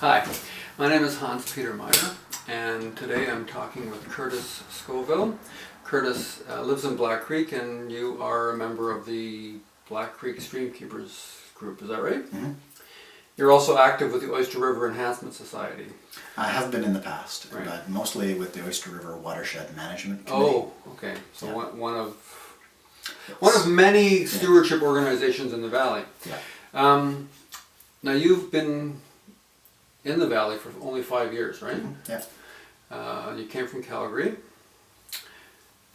Hi, my name is Hans Peter Meyer, and today I'm talking with Curtis Scoville. Curtis lives in Black Creek, and you are a member of the Black Creek Streamkeepers group, is that right? Mm-hmm. You're also active with the Oyster River Enhancement Society. I have been in the past, Right. but mostly with the Oyster River Watershed Management Committee. Oh, okay. So Yeah. one of many stewardship organizations in the valley. Yeah. Now you've been in the valley for only 5 years, right? Mm-hmm. Yeah. You came from Calgary,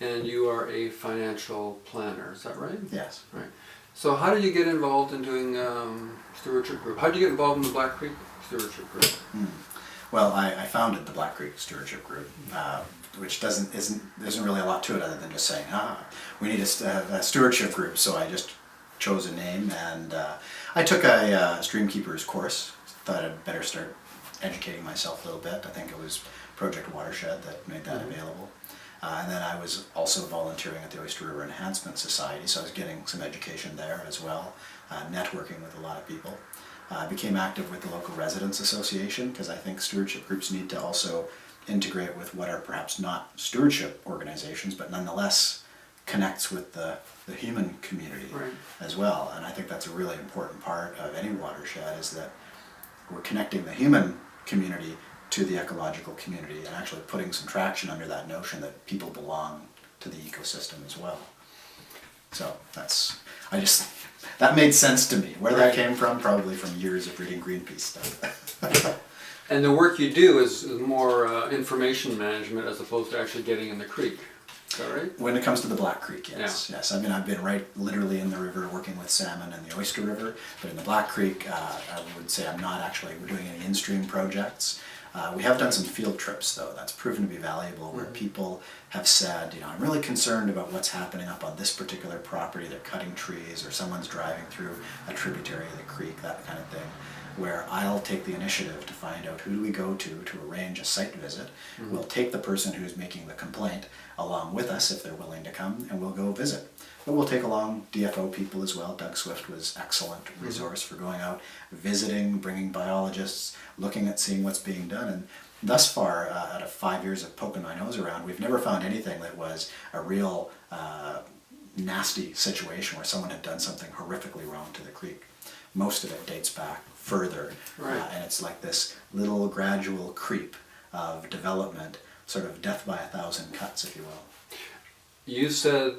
and you are a financial planner, is that right? Yes. Right. So how did you get involved in doing stewardship group? How did you get involved in the Black Creek stewardship group? Well, I founded the Black Creek Stewardship Group, which isn't really a lot to it other than just saying, we need a stewardship group. So I just chose a name, and I took a streamkeepers course. Thought I'd better start educating myself a little bit. I think it was Project Watershed that made that available. And then I was also volunteering at the Oyster River Enhancement Society, so I was getting some education there as well, networking with a lot of people. I became active with the local residents association because I think stewardship groups need to also integrate with what are perhaps not stewardship organizations, but nonetheless connects with the human community as well. And I think that's a really important part of any watershed, is that we're connecting the human community to the ecological community and actually putting some traction under that notion that people belong to the ecosystem as well. So that made sense to me. Where that came from, probably from years of reading Greenpeace stuff. And the work you do is more information management as opposed to actually getting in the creek. Is that right? When it comes to the Black Creek, yes. Yeah. Yes. I mean, I've been right literally in the river working with salmon and the Oyster River, but in the Black Creek, I would say I'm not actually doing any in-stream projects. We have done some field trips, though. That's proven to be valuable, where people have said, I'm really concerned about what's happening up on this particular property. They're cutting trees, or someone's driving through a tributary of the creek, that kind of thing, where I'll take the initiative to find out who do we go to arrange a site visit. We'll take the person who's making the complaint along with us if they're willing to come, and we'll go visit. But we'll take along DFO people as well. Doug Swift was an excellent resource for going out, visiting, bringing biologists, looking at seeing what's being done. And thus far, out of 5 years of poking my nose around, we've never found anything that was a real nasty situation where someone had done something horrifically wrong to the creek. Most of it dates back further, and it's like this little gradual creep of development, sort of death by 1,000 cuts, if you will. You said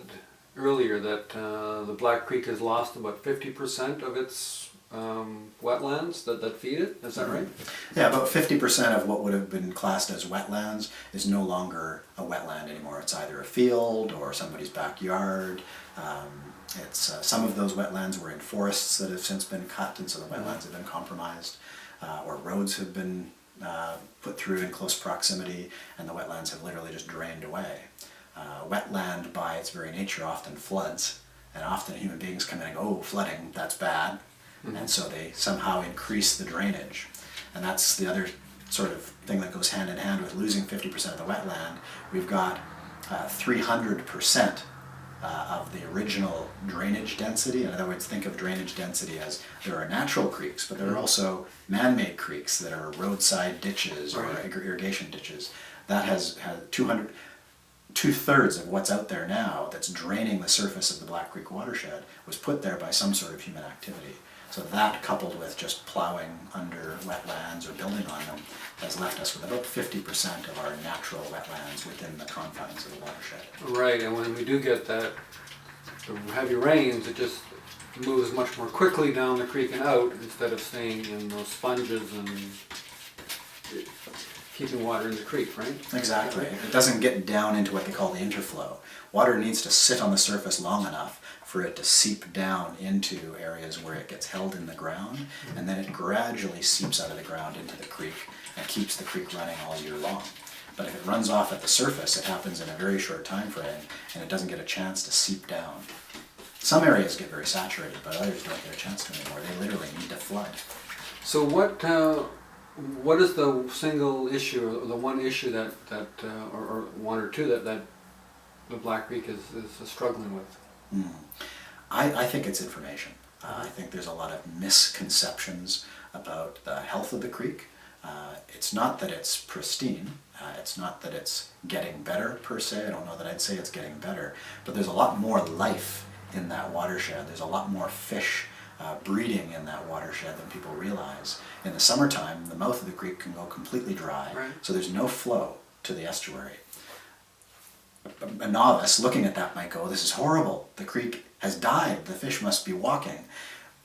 earlier that the Black Creek has lost about 50% of its wetlands that feed it, is that right? Yeah, about 50% of what would have been classed as wetlands is no longer a wetland anymore. It's either a field or somebody's backyard. Some of those wetlands were in forests that have since been cut, and so the wetlands have been compromised, or roads have been put through in close proximity, and the wetlands have literally just drained away. Wetland, by its very nature, often floods, and often human beings come in and go, oh, flooding, that's bad, and so they somehow increase the drainage. And that's the other sort of thing that goes hand in hand with losing 50% of the wetland. We've got 300% of the original drainage density. In other words, think of drainage density as there are natural creeks, but there are also man-made creeks that are roadside ditches or irrigation ditches. That has had 2/3 of what's out there now that's draining the surface of the Black Creek watershed was put there by some sort of human activity. So that, coupled with just plowing under wetlands or building on them, has left us with about 50% of our natural wetlands within the confines of the watershed. Right, and when we do get that heavy rains, it just moves much more quickly down the creek and out instead of staying in those sponges and keeping water in the creek, right? Exactly. It doesn't get down into what they call the interflow. Water needs to sit on the surface long enough for it to seep down into areas where it gets held in the ground, and then it gradually seeps out of the ground into the creek and keeps the creek running all year long. But if it runs off at the surface, it happens in a very short time frame, and it doesn't get a chance to seep down. Some areas get very saturated, but others don't get a chance to anymore. They literally need to flood. So what is the single issue, or the one issue or one or two that the Black Creek is struggling with? I think it's information. I think there's a lot of misconceptions about the health of the creek. It's not that it's pristine, it's not that it's getting better per se, I don't know that I'd say it's getting better, but there's a lot more life in that watershed, there's a lot more fish breeding in that watershed than people realize. In the summertime, the mouth of the creek can go completely dry, Right. so there's no flow to the estuary. A novice looking at that might go, this is horrible, the creek has died, the fish must be walking.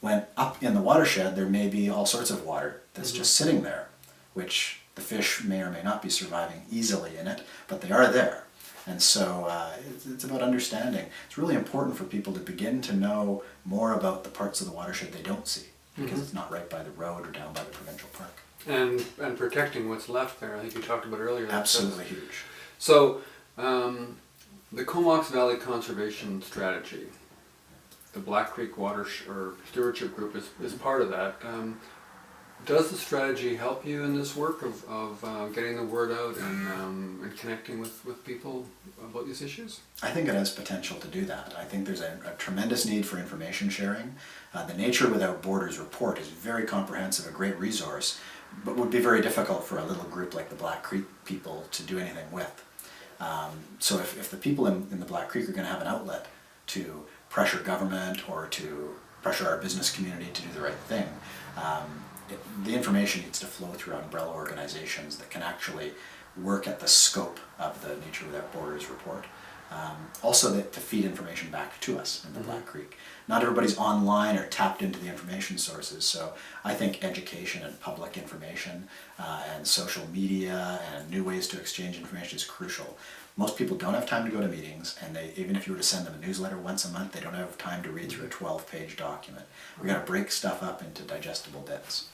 When up in the watershed there may be all sorts of water that's just sitting there, which the fish may or may not be surviving easily in it, but they are there. And so it's about understanding. It's really important for people to begin to know more about the parts of the watershed they don't see, because it's not right by the road or down by the provincial park. And protecting what's left there. I think you talked about earlier. Absolutely huge. So, the Comox Valley Conservation Strategy, the Black Creek Water or Stewardship Group is part of that. Does the strategy help you in this work of getting the word out and connecting with people about these issues? I think it has potential to do that. I think there's a tremendous need for information sharing. The Nature Without Borders report is very comprehensive, a great resource, but would be very difficult for a little group like the Black Creek people to do anything with. So if the people in the Black Creek are going to have an outlet to pressure government or to pressure our business community to do the right thing, the information needs to flow through umbrella organizations that can actually work at the scope of the Nature Without Borders report. Also to feed information back to us in the Black Creek. Not everybody's online or tapped into the information sources, so I think education and public information and social media and new ways to exchange information is crucial. Most people don't have time to go to meetings, and even if you were to send them a newsletter once a month, they don't have time to read through a 12-page document. We've got to break stuff up into digestible bits.